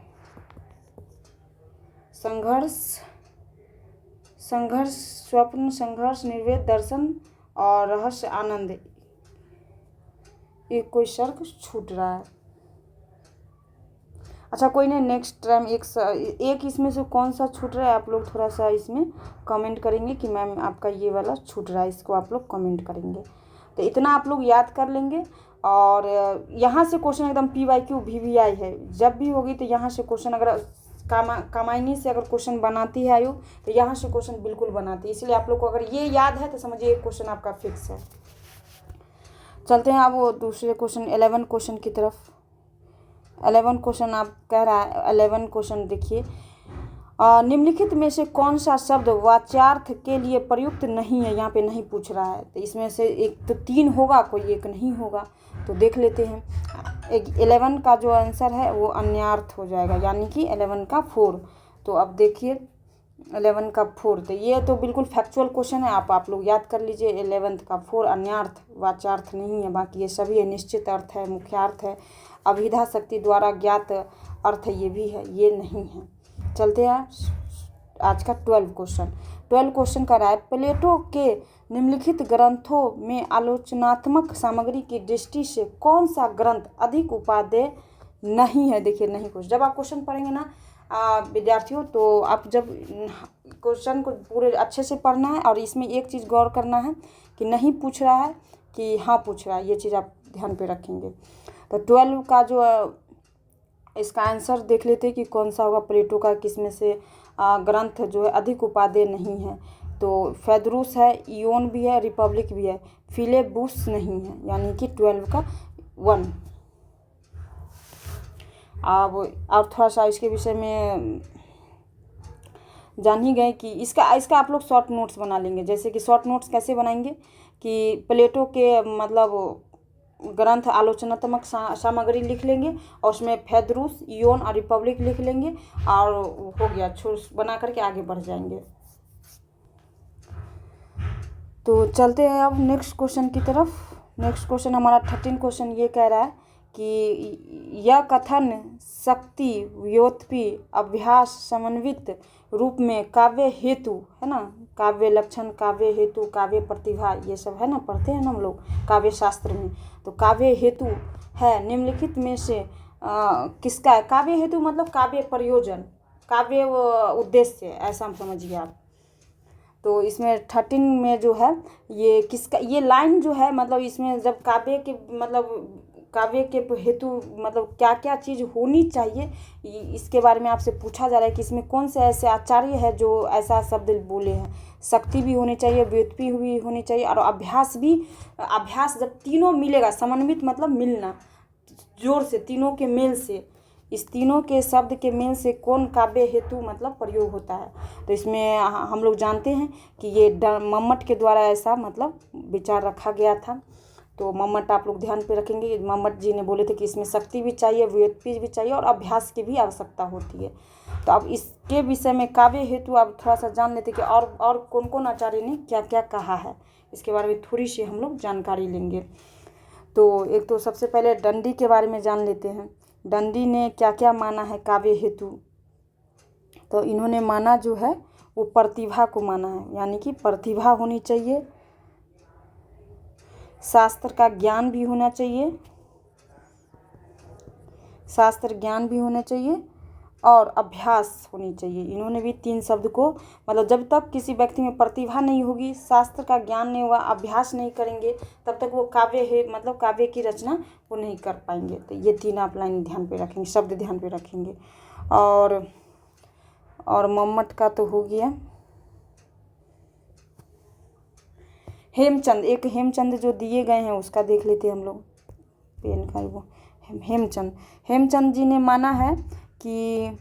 संघर्ष, संघर्ष, स्वप्न, संघर्ष, निर्वेद, दर्शन और रहस्य, आनंद। एक कोई सर्ग छूट रहा है। अच्छा कोई नहीं, नेक्स्ट टाइम एक इसमें से कौन सा छूट रहा है आप लोग थोड़ा सा इसमें कमेंट करेंगे कि मैम आपका ये वाला छूट रहा है, इसको आप लोग कमेंट करेंगे। तो इतना आप लोग याद कर लेंगे। और यहाँ से क्वेश्चन एकदम PYQ VVI है, जब भी होगी तो यहाँ से क्वेश्चन, अगर कामायनी से अगर क्वेश्चन बनाती है आयु तो यहाँ से क्वेश्चन बिल्कुल बनाती है। इसलिए आप लोग को अगर ये याद है तो समझिए एक क्वेश्चन आपका फिक्स है। चलते हैं अब वो दूसरे क्वेश्चन 11 क्वेश्चन की तरफ। 11 क्वेश्चन आप कह रहा है, 11 क्वेश्चन देखिए, निम्नलिखित में से कौन सा शब्द वाच्यार्थ के लिए प्रयुक्त नहीं है। यहाँ पे नहीं पूछ रहा है, तो इसमें से एक तो 3 होगा, कोई एक नहीं होगा, तो देख लेते हैं। 11 का जो आंसर है वो अन्यार्थ हो जाएगा, यानी कि 11 का 4। तो अब देखिए 11 का 4, तो ये तो बिल्कुल फैक्चुअल क्वेश्चन है, आप लोग याद कर लीजिए। 11 का 4 अन्यार्थ, वाच्यार्थ नहीं है, बाकी ये सभी है, निश्चित अर्थ है, मुख्यार्थ है, अभिधा शक्ति द्वारा ज्ञात अर्थ ये भी है, ये नहीं है। चलते हैं आज का 12 क्वेश्चन। 12 क्वेश्चन का रहा है, प्लेटो के निम्नलिखित ग्रंथों में आलोचनात्मक सामग्री की दृष्टि से कौन सा ग्रंथ अधिक उपादेय नहीं है। देखिए नहीं कुछ, जब आप क्वेश्चन पढ़ेंगे ना विद्यार्थियों, तो आप जब क्वेश्चन को पूरे अच्छे से पढ़ना है, और इसमें एक चीज़ गौर करना है कि नहीं पूछ रहा है कि हाँ पूछ रहा है, ये चीज़ आप ध्यान पे रखेंगे। तो 12 का जो इसका आंसर देख लेते हैं कि कौन सा होगा। प्लेटो का किसमें से ग्रंथ जो है अधिक उपादेय नहीं है। तो फेदरूस है, इयोन भी है, रिपब्लिक भी है, फिलेबुस नहीं है, यानी कि 12 का 1। अब और थोड़ा सा इसके विषय में जान ही गए कि इसका आप लोग शॉर्ट नोट्स बना लेंगे। जैसे कि शॉर्ट नोट्स कैसे बनाएंगे कि प्लेटो के मतलब ग्रंथ आलोचनात्मक सामग्री लिख लेंगे, और उसमें फेदरूस, इयोन और रिपब्लिक लिख लेंगे, और हो गया, बना करके आगे बढ़ जाएंगे। तो चलते हैं अब नेक्स्ट क्वेश्चन की तरफ। नेक्स्ट क्वेश्चन हमारा 13 क्वेश्चन ये कह रहा है कि यह कथन शक्ति व्योत्पी अभ्यास समन्वित रूप में काव्य हेतु है ना, काव्य लक्षण, काव्य हेतु, काव्य प्रतिभा, ये सब है ना, पढ़ते हैं ना हम लोग काव्य शास्त्र में। तो काव्य हेतु है निम्नलिखित में से किसका है। काव्य हेतु मतलब काव्य प्रयोजन, काव्य उद्देश्य, ऐसा हम समझिए आप। तो इसमें 13 में जो है ये किसका, ये लाइन जो है मतलब इसमें जब काव्य के मतलब काव्य के हेतु मतलब क्या क्या चीज़ होनी चाहिए, इसके बारे में आपसे पूछा जा रहा है कि इसमें कौन से ऐसे आचार्य है जो ऐसा शब्द बोले हैं। शक्ति भी होनी चाहिए, व्युत्पत्ति भी होनी चाहिए, और अभ्यास भी। अभ्यास जब तीनों मिलेगा, समन्वित मतलब मिलना, जोर से तीनों के मेल से, इस तीनों के शब्द के मेल से कौन काव्य हेतु मतलब प्रयोग होता है। तो इसमें हम लोग जानते हैं कि ये मम्मट के द्वारा ऐसा मतलब विचार रखा गया था। तो मम्मट आप लोग ध्यान पे रखेंगे, मम्मट जी ने बोले थे कि इसमें शक्ति भी चाहिए, व्युत्पत्ति भी चाहिए, और अभ्यास की भी आवश्यकता होती है। तो अब इसके विषय में काव्य हेतु आप थोड़ा सा जान लेते कि और कौन कौन आचार्य ने क्या क्या कहा है, इसके बारे में थोड़ी सी हम लोग जानकारी लेंगे। तो एक तो सबसे पहले दंडी के बारे में जान लेते हैं। दंडी ने क्या क्या माना है काव्य हेतु। तो इन्होंने माना जो है वो प्रतिभा को माना है, यानी कि प्रतिभा होनी चाहिए, शास्त्र का ज्ञान भी होना चाहिए, शास्त्र ज्ञान भी होना चाहिए, और अभ्यास होनी चाहिए। इन्होंने भी 3 शब्द को मतलब जब तक किसी व्यक्ति में प्रतिभा नहीं होगी, शास्त्र का ज्ञान नहीं होगा, अभ्यास नहीं करेंगे, तब तक वो काव्य है मतलब काव्य की रचना वो नहीं कर पाएंगे। तो ये 3 आप लाइन ध्यान पे रखेंगे, शब्द ध्यान पे रखेंगे। और मम्मट का तो हो गया। हेमचंद, एक हेमचंद जो दिए गए हैं उसका देख लेते हैं हम लोग। पेन का वो हेमचंद जी ने माना है कि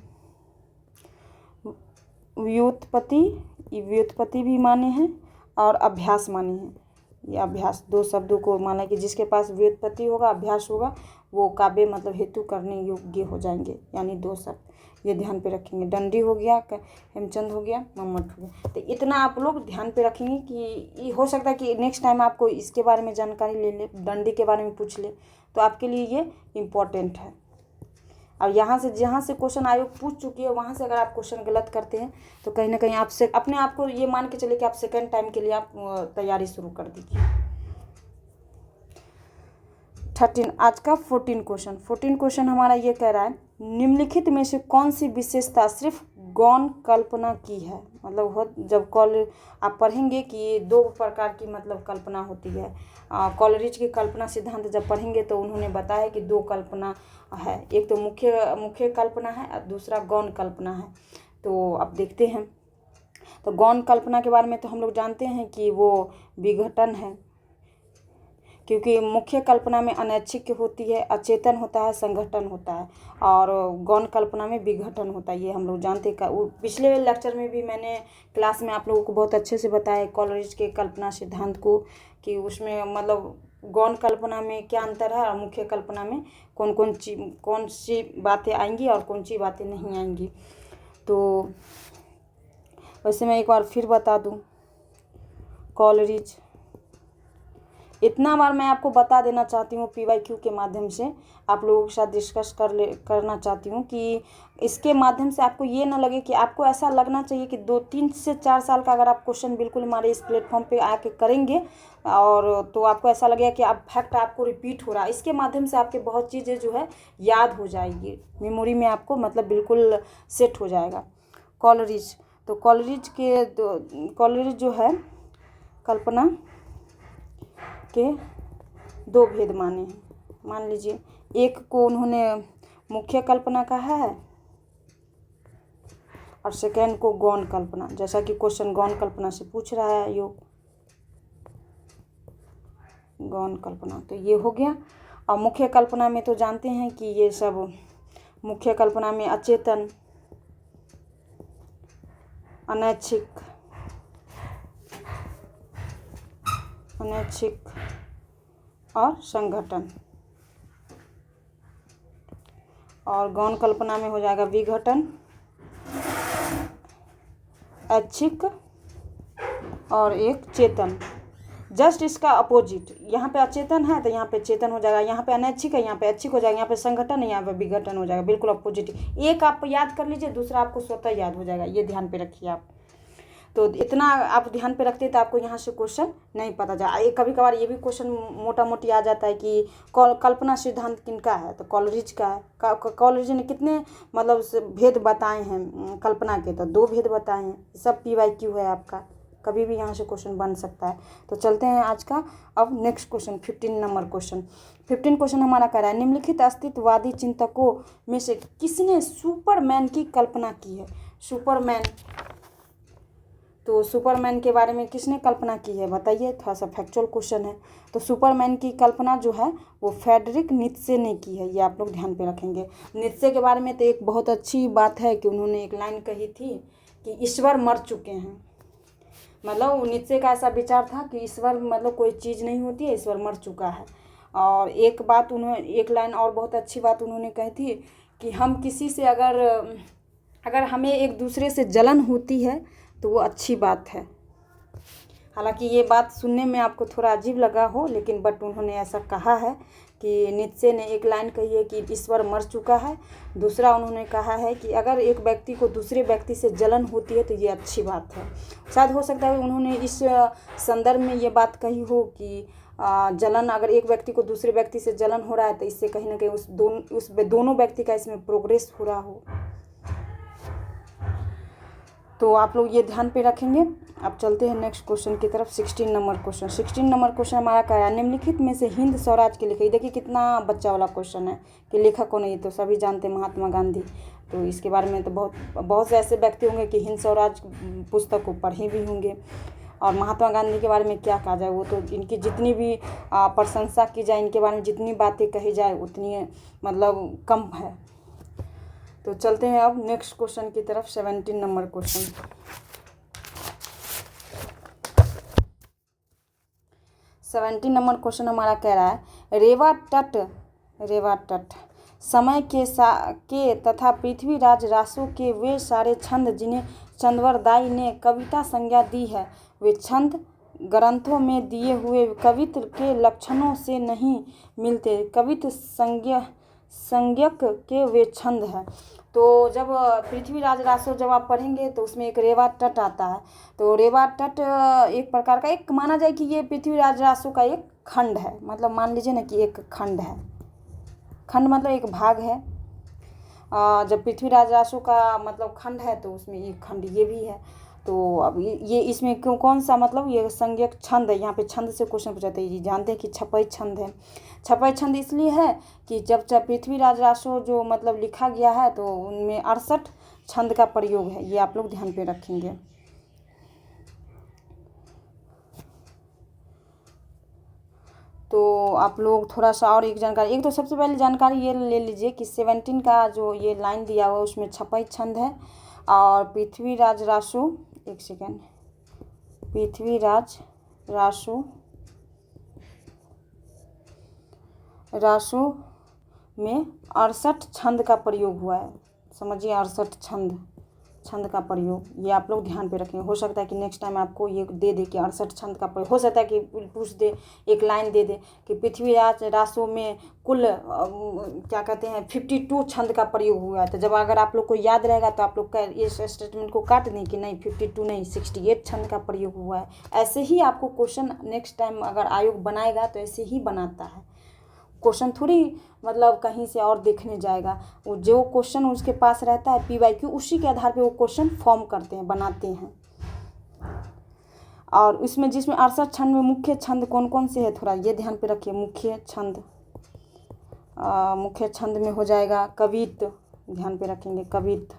व्युत्पत्ति भी माने हैं और अभ्यास माने हैं। ये अभ्यास, दो शब्दों को माना कि जिसके पास व्युत्पत्ति होगा, अभ्यास होगा, वो काव्य मतलब हेतु करने योग्य हो जाएंगे, यानी दो शब्द ये ध्यान पे रखेंगे। दंडी हो गया, हेमचंद हो गया, मम्मट हो गया। तो इतना आप लोग ध्यान पे रखेंगे कि ये हो सकता है कि नेक्स्ट टाइम आपको इसके बारे में जानकारी ले ले, दंडी के बारे में पूछ ले, तो आपके लिए ये इम्पोर्टेंट है। और यहाँ से जहाँ से क्वेश्चन आयोग पूछ चुकी है वहाँ से अगर आप क्वेश्चन गलत करते हैं तो कहीं ना कहीं आपसे अपने आप को ये मान के चले कि आप सेकंड टाइम के लिए आप तैयारी शुरू कर दीजिए। 13 आज का 14 क्वेश्चन हमारा ये कह रहा है, निम्नलिखित में से कौन सी विशेषता सिर्फ गौण कल्पना की है। मतलब जब आप पढ़ेंगे कि दो प्रकार की मतलब कल्पना होती है। कॉलरिज की कल्पना सिद्धांत जब पढ़ेंगे तो उन्होंने बताया कि दो कल्पना है, एक तो मुख्य कल्पना है और दूसरा गौण कल्पना है। तो अब देखते हैं। तो गौण कल्पना के बारे में तो हम लोग जानते हैं कि वो विघटन है, क्योंकि मुख्य कल्पना में अनैच्छिक होती है, अचेतन होता है, संघटन होता है, और गौण कल्पना में विघटन होता है। ये हम लोग जानते हैं। पिछले लेक्चर में भी मैंने क्लास में आप लोगों को बहुत अच्छे से बताया कॉलरिज के कल्पना सिद्धांत को, कि उसमें मतलब गौण कल्पना में क्या अंतर है और मुख्य कल्पना में कौन सी बातें आएंगी और कौन सी बातें नहीं आएंगी। तो वैसे मैं एक बार फिर बता दूं, कॉलरिज इतना बार मैं आपको बता देना चाहती हूँ, PYQ के माध्यम से आप लोगों के साथ डिस्कस करना चाहती हूँ कि इसके माध्यम से आपको ये ना लगे कि आपको ऐसा लगना चाहिए कि 3 से 4 साल का अगर आप क्वेश्चन बिल्कुल हमारे इस प्लेटफॉर्म पे आके करेंगे और तो आपको ऐसा लगेगा कि आप फैक्ट आपको रिपीट हो रहा है। इसके माध्यम से आपके बहुत चीज़ें जो है याद हो जाएगी, मेमोरी में आपको मतलब बिल्कुल सेट हो जाएगा। कॉलरिज, तो कॉलरिज जो है कल्पना के दो भेद माने हैं। मान लीजिए एक को उन्होंने मुख्य कल्पना कहा है और सेकेंड को गौण कल्पना, जैसा कि क्वेश्चन गौण कल्पना से पूछ रहा है योग, गौण कल्पना तो ये हो गया। और मुख्य कल्पना में तो जानते हैं कि ये सब मुख्य कल्पना में अचेतन, अनैच्छिक और संघटन, और गौण कल्पना में हो जाएगा विघटन, ऐच्छिक और एक चेतन। जस्ट इसका अपोजिट, यहाँ पे अचेतन है तो यहाँ पे चेतन हो जाएगा, यहाँ पे अनैच्छिक है यहाँ पे ऐच्छिक हो जाएगा, यहाँ पे संघटन है यहाँ पे विघटन हो जाएगा, बिल्कुल अपोजिट। एक आप याद कर लीजिए, दूसरा आपको स्वतः याद हो जाएगा, ये ध्यान पे रखिए आप। तो इतना आप ध्यान पे रखते हैं तो आपको यहाँ से क्वेश्चन नहीं पता जाए। कभी कभार ये भी क्वेश्चन मोटा मोटी आ जाता है कि कल्पना सिद्धांत किनका है, तो कॉलरिज का है। कॉलरिज ने कितने मतलब भेद बताए हैं कल्पना के, तो 2 भेद बताए हैं। सब PYQ है आपका, कभी भी यहाँ से क्वेश्चन बन सकता है। तो चलते हैं आज का अब next question, 15 number question. 15 question हमारा कह रहा है, निम्नलिखित अस्तित्ववादी चिंतकों में से किसने सुपरमैन की कल्पना की है। सुपरमैन, तो सुपरमैन के बारे में किसने कल्पना की है बताइए, थोड़ा सा फैक्चुअल क्वेश्चन है। तो सुपरमैन की कल्पना जो है वो फ्रेडरिक नीत्शे ने की है, ये आप लोग ध्यान पे रखेंगे। नीत्शे के बारे में तो एक बहुत अच्छी बात है कि उन्होंने एक लाइन कही थी कि ईश्वर मर चुके हैं। मतलब नीत्शे का ऐसा विचार था कि ईश्वर मतलब कोई चीज़ नहीं होती है, ईश्वर मर चुका है। और एक बात उन्होंने, एक लाइन और बहुत अच्छी बात उन्होंने कही थी कि हम किसी से अगर हमें एक दूसरे से जलन होती है तो वो अच्छी बात है। हालांकि ये बात सुनने में आपको थोड़ा अजीब लगा हो, लेकिन बट उन्होंने ऐसा कहा है कि नीत्शे ने एक लाइन कही है कि ईश्वर मर चुका है। दूसरा उन्होंने कहा है कि अगर एक व्यक्ति को दूसरे व्यक्ति से जलन होती है तो ये अच्छी बात है। शायद हो सकता है उन्होंने इस संदर्भ में ये बात कही हो कि जलन, अगर एक व्यक्ति को दूसरे व्यक्ति से जलन हो रहा है तो इससे कहीं ना कहीं उस दोनों व्यक्ति का इसमें प्रोग्रेस हो रहा हो। तो आप लोग ये ध्यान पे रखेंगे। अब चलते हैं नेक्स्ट क्वेश्चन की तरफ, 16 नंबर क्वेश्चन। 16 नंबर क्वेश्चन हमारा कह रहा है, निम्नलिखित में से हिंद स्वराज के लेखक, देखिए कितना बच्चा वाला क्वेश्चन है कि लेखक कौन है, ये तो सभी जानते हैं, महात्मा गांधी। तो इसके बारे में तो बहुत बहुत से ऐसे व्यक्ति होंगे कि हिंद स्वराज पुस्तक को पढ़े भी होंगे। और महात्मा गांधी के बारे में क्या कहा जाए, वो तो इनकी जितनी भी प्रशंसा की जाए, इनके बारे में जितनी बातें कही जाए उतनी मतलब कम है। तो चलते हैं अब नेक्स्ट क्वेश्चन की तरफ, 17 नंबर क्वेश्चन। 17 नंबर क्वेश्चन हमारा कह रहा है, रेवा तट समय के तथा पृथ्वीराज रासो के वे सारे छंद जिन्हें चंद्रवरदाई ने कविता संज्ञा दी है, वे छंद ग्रंथों में दिए हुए कवित्व के लक्षणों से नहीं मिलते, कवित्व संज्ञक के वे छंद हैं। तो जब पृथ्वीराज रासो जब आप पढ़ेंगे तो उसमें एक रेवा तट आता है। तो रेवा तट एक प्रकार का, एक माना जाए कि ये पृथ्वीराज रासो का एक खंड है, मतलब मान लीजिए ना कि एक खंड है, खंड मतलब एक भाग है। जब पृथ्वीराज रासो का मतलब खंड है तो उसमें एक खंड ये भी है। तो अब ये इसमें कौन सा, मतलब ये संज्ञक छंद है, यहाँ पे छंद से क्वेश्चन पूछाते हैं। ये जानते हैं कि छपई छंद है। छपई छंद इसलिए है कि जब पृथ्वीराज रासो जो मतलब लिखा गया है तो उनमें 68 छंद का प्रयोग है, ये आप लोग ध्यान पे रखेंगे। तो आप लोग थोड़ा सा और एक जानकारी, एक तो सबसे पहले जानकारी ये ले लीजिए कि 17 का जो ये लाइन दिया हुआ उसमें छपई छंद है। और पृथ्वीराज रासो, एक सेकेंड, पृथ्वीराज रासो में 68 छंद का प्रयोग हुआ है। समझिए, 68 छंद का प्रयोग, ये आप लोग ध्यान पे रखें। हो सकता है कि नेक्स्ट टाइम आपको ये दे दे कि 68 छंद का प्रयोग, हो सकता है कि पूछ दे, एक लाइन दे दे कि पृथ्वीराज रासो में कुल क्या कहते हैं 52 छंद का प्रयोग हुआ है। तो जब अगर आप लोग को याद रहेगा तो आप लोग इस स्टेटमेंट को काट दें कि नहीं 52 नहीं 68 छंद का प्रयोग हुआ है। ऐसे ही आपको क्वेश्चन नेक्स्ट टाइम अगर आयोग बनाएगा तो ऐसे ही बनाता है क्वेश्चन, थोड़ी मतलब कहीं से और देखने जाएगा। वो जो क्वेश्चन उसके पास रहता है PYQ, उसी के आधार पे वो क्वेश्चन फॉर्म करते हैं, बनाते हैं। और उसमें जिसमें 68 छंद में मुख्य छंद कौन कौन से है, थोड़ा ये ध्यान पे रखिए। मुख्य छंद में हो जाएगा कवित्व, ध्यान पे रखेंगे कवित्व,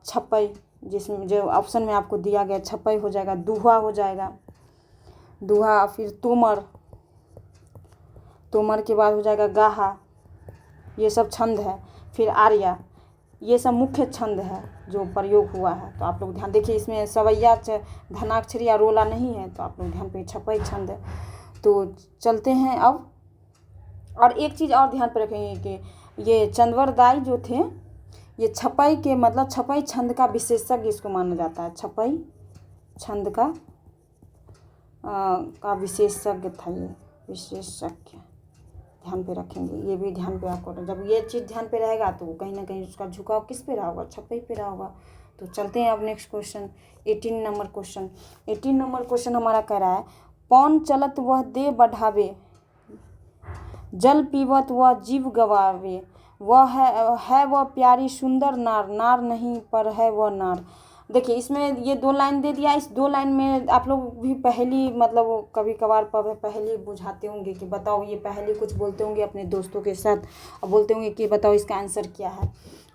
छपई, जिसमें जो ऑप्शन में आपको दिया गया छपई हो जाएगा, दोहा हो जाएगा, दोहा, फिर तोमर के बाद हो जाएगा गाहा, ये सब छंद है। फिर आर्या, ये सब मुख्य छंद है जो प्रयोग हुआ है। तो आप लोग ध्यान देखिए, इसमें सवैया धनाक्षरी या रोला नहीं है, तो आप लोग ध्यान पे छपई छंद है। तो चलते हैं अब, और एक चीज़ और ध्यान पे रखेंगे कि ये चंद्रवरदाई जो थे, ये छपई के मतलब छपई छंद का विशेषज्ञ इसको माना जाता है। छपई छंद का विशेषज्ञ था, ये विशेषज्ञ, ध्यान पे रखेंगे। ये भी ध्यान पे आपको, जब ये चीज़ ध्यान पे रहेगा तो कहीं ना कहीं उसका झुकाव किस पे रहा होगा, छपई पे रहा होगा। तो चलते हैं अब next question, 18 number question. 18 number question हमारा कह रहा है, पौन चलत वह दे बढ़ावे, जल पीवत वह जीव गवावे, वह है वह प्यारी सुंदर नार, नार नहीं पर है वह नार। देखिए, इसमें ये 2 लाइन दे दिया। इस 2 लाइन में आप लोग भी पहेली, मतलब कभी कभार पहेली बुझाते होंगे कि बताओ, ये पहेली कुछ बोलते होंगे अपने दोस्तों के साथ और बोलते होंगे कि बताओ इसका आंसर क्या है।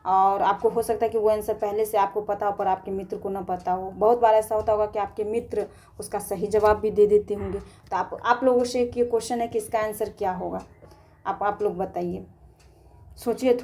और आपको हो सकता है कि वो आंसर पहले से आपको पता हो पर आपके मित्र को ना पता हो। बहुत बार ऐसा होता होगा कि आपके मित्र उसका सही जवाब भी दे देते होंगे। तो आप लोगों से ये क्वेश्चन है कि इसका आंसर क्या होगा, आप लोग बताइए, सोचिए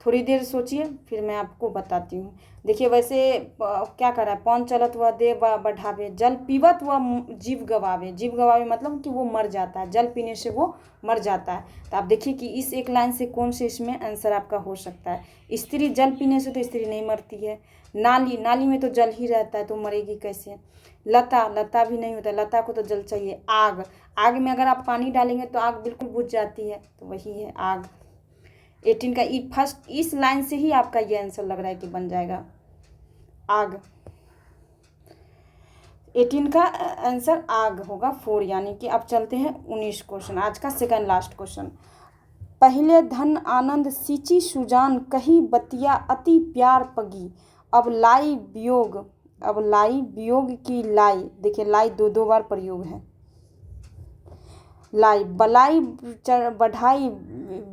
थोड़ी देर सोचिए, फिर मैं आपको बताती हूँ। देखिए, वैसे क्या कर रहा है, पौन चलत वह दे बढ़ावे, जल पीवत वह जीव गवावे। जीव गवावे मतलब कि वो मर जाता है, जल पीने से वो मर जाता है। तो आप देखिए कि इस एक लाइन से कौन से इसमें आंसर आपका हो सकता है। स्त्री, जल पीने से तो स्त्री नहीं मरती है। नाली में तो जल ही रहता है, तो मरेगी कैसे। लता भी नहीं होता, लता को तो जल चाहिए। आग में अगर आप पानी डालेंगे तो आग बिल्कुल बुझ जाती है, तो वही है आग। 18 का फर्स्ट इस लाइन से ही आपका ये आंसर लग रहा है कि बन जाएगा आग। 18 का आंसर आग होगा 4, यानी कि अब चलते हैं 19 क्वेश्चन, आज का सेकंड लास्ट क्वेश्चन। पहले धन आनंद सींची सुजान, कही बतिया अति प्यार पगी, अब लाई वियोग की लाई। देखिए, लाई 2 बार प्रयोग है। लाई बलाई बढ़ाई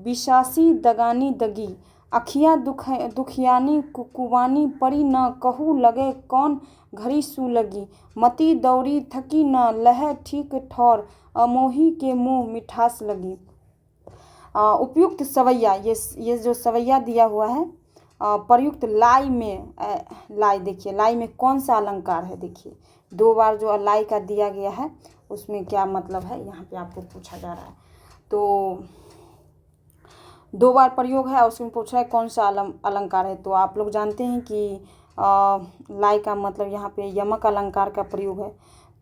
बिशासी दगानी दगी, अखियाँ दुखियानी कुवानी पड़ी न कहूँ लगे कौन घड़ी सू लगी, मती दौड़ी थकी न लह ठीक ठौर, अमोही के मुँह मिठास लगी। उपयुक्त सवैया, ये जो सवैया दिया हुआ है प्रयुक्त लाई में, लाई देखिए लाई में कौन सा अलंकार है, देखिए 2 बार जो लाई का दिया गया है उसमें क्या मतलब है यहाँ पे आपको पूछा जा रहा है। तो 2 बार प्रयोग है और उसमें पूछ रहा है कौन सा अलंकार है। तो आप लोग जानते हैं कि लाई का मतलब यहाँ पे यमक अलंकार का प्रयोग है।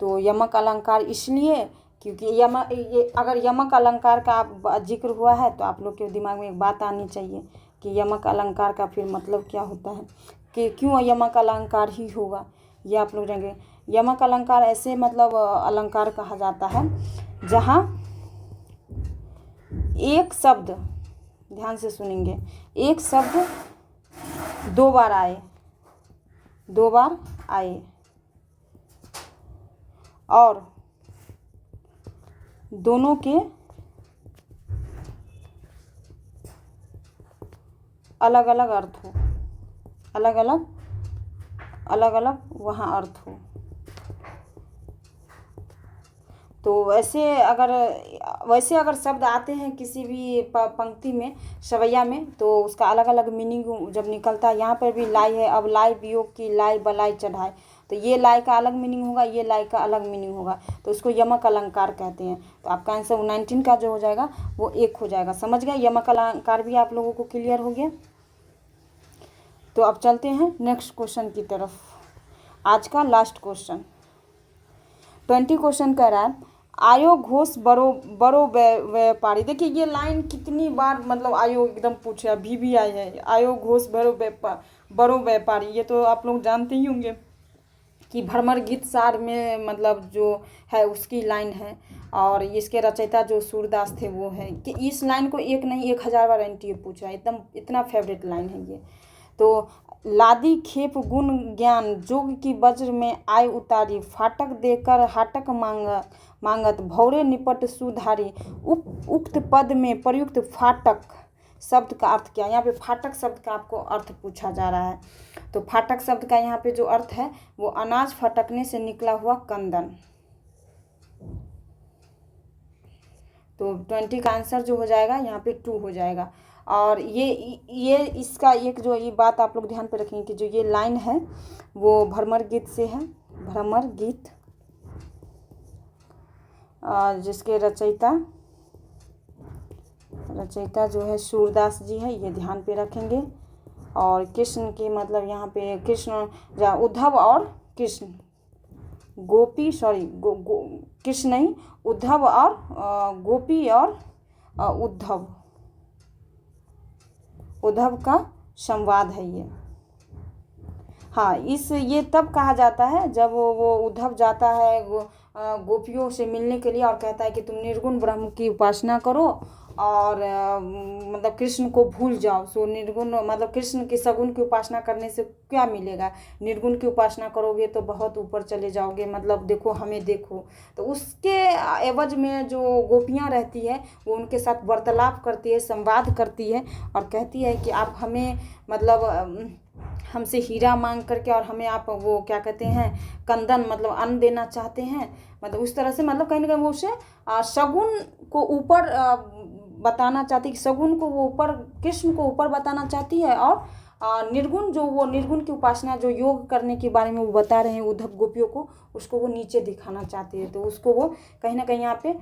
तो यमक अलंकार इसलिए क्योंकि ये अगर यमक अलंकार का आप जिक्र हुआ है तो आप लोग के दिमाग में एक बात आनी चाहिए कि यमक अलंकार का फिर मतलब क्या होता है, कि क्यों यमक अलंकार ही होगा, ये आप लोग जानेंगे। यमक अलंकार ऐसे मतलब अलंकार कहा जाता है जहाँ एक शब्द, ध्यान से सुनेंगे, एक शब्द 2 बार आए, 2 बार आए और दोनों के अलग अलग अर्थ हो, अलग अलग वहाँ अर्थ हो। तो वैसे अगर शब्द आते हैं किसी भी पंक्ति में, सवैया में, तो उसका अलग अलग मीनिंग जब निकलता है। यहाँ पर भी लाई है, अब लाई वियोग की लाई बलाई चढ़ाए, तो ये लाई का अलग मीनिंग होगा, ये लाई का अलग मीनिंग होगा, तो उसको यमक अलंकार कहते हैं। तो आपका आंसर 19 का जो हो जाएगा वो 1 हो जाएगा। समझ गए, यमक अलंकार भी आप लोगों को क्लियर हो गया। तो अब चलते हैं नेक्स्ट क्वेश्चन की तरफ, आज का लास्ट क्वेश्चन 20 क्वेश्चन कह रहा है, आयो घोष बड़ो व्यापारी। देखिए ये लाइन कितनी बार मतलब आयो एकदम पूछे, अभी भी आई है, आयो घोष बड़ो व्यापारी। ये तो आप लोग जानते ही होंगे कि भ्रमर गीत सार में मतलब जो है उसकी लाइन है, और इसके रचयिता जो सूरदास थे वो है। कि इस लाइन को 1 नहीं 1000 बार एनटीए पूछा है, एकदम इतना फेवरेट लाइन है ये। तो लादी खेप गुण ज्ञान जोग की वज्र में आय उतारी, फाटक देकर हाटक मांगत भौरे निपट सुधारी। उक्त पद में प्रयुक्त फाटक शब्द का अर्थ क्या है? यहाँ पे फाटक शब्द का आपको अर्थ पूछा जा रहा है। तो फाटक शब्द का यहाँ पे जो अर्थ है वो अनाज फटकने से निकला हुआ कंदन। तो 20 का आंसर जो हो जाएगा यहाँ पे 2 हो जाएगा। और ये इसका एक जो ये बात आप लोग ध्यान पे रखेंगे कि जो ये लाइन है वो भ्रमर गीत से है, भ्रमर गीत, जिसके रचयिता जो है सूरदास जी है, ये ध्यान पे रखेंगे। और कृष्ण की मतलब यहाँ पे कृष्ण उद्धव और कृष्ण गोपी, सॉरी कृष्ण नहीं, उद्धव और गोपी और उद्धव का संवाद है ये। हाँ, ये तब कहा जाता है जब वो उद्धव जाता है गोपियों से मिलने के लिए और कहता है कि तुम निर्गुण ब्रह्म की उपासना करो और मतलब कृष्ण को भूल जाओ। सो निर्गुण मतलब कृष्ण की सगुण की उपासना करने से क्या मिलेगा, निर्गुण की उपासना करोगे तो बहुत ऊपर चले जाओगे, मतलब देखो हमें देखो। तो उसके एवज में जो गोपियाँ रहती है वो उनके साथ वार्तालाप करती है, संवाद करती है और कहती है कि आप हमें मतलब हमसे हीरा मांग करके और हमें आप वो क्या कहते हैं कंदन मतलब अन्न देना चाहते हैं। मतलब उस तरह से मतलब कहीं ना कहीं वो उसे सगुण को ऊपर बताना चाहती है, सगुण को वो ऊपर, कृष्ण को ऊपर बताना चाहती है। और निर्गुण जो वो निर्गुण की उपासना जो योग करने के बारे में वो बता रहे हैं उद्धव गोपियों को, उसको वो नीचे दिखाना चाहती है। तो उसको वो कहीं ना कहीं यहाँ पे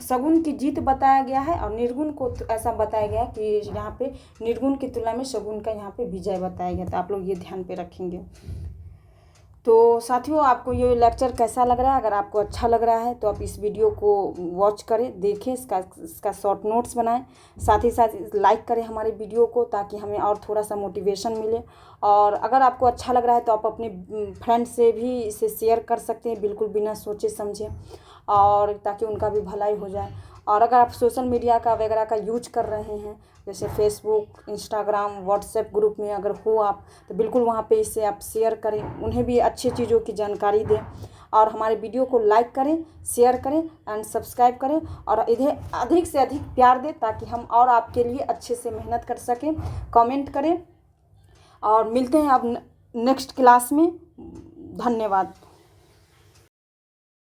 सगुण की जीत बताया गया है और निर्गुण को ऐसा बताया गया कि यहाँ पे निर्गुण की तुलना में सगुण का यहाँ पे विजय बताया गया। तो आप लोग ये ध्यान पे रखेंगे। तो साथियों, आपको ये लेक्चर कैसा लग रहा है? अगर आपको अच्छा लग रहा है तो आप इस वीडियो को वॉच करें, देखें, इसका शॉर्ट नोट्स बनाएं, साथ ही साथ लाइक करें हमारे वीडियो को ताकि हमें और थोड़ा सा मोटिवेशन मिले। और अगर आपको अच्छा लग रहा है तो आप अपने फ्रेंड से भी इसे शेयर कर सकते हैं, बिल्कुल बिना सोचे समझे, और ताकि उनका भी भलाई हो जाए। और अगर आप सोशल मीडिया का वगैरह का यूज कर रहे हैं, जैसे फेसबुक, इंस्टाग्राम, व्हाट्सएप ग्रुप में अगर हो आप, तो बिल्कुल वहाँ पे इसे आप शेयर करें, उन्हें भी अच्छी चीज़ों की जानकारी दें। और हमारे वीडियो को लाइक करें, शेयर करें एंड सब्सक्राइब करें, और इन्हें अधिक से अधिक प्यार दें ताकि हम और आपके लिए अच्छे से मेहनत कर सकें। कमेंट करें और मिलते हैं अब नेक्स्ट क्लास में। धन्यवाद।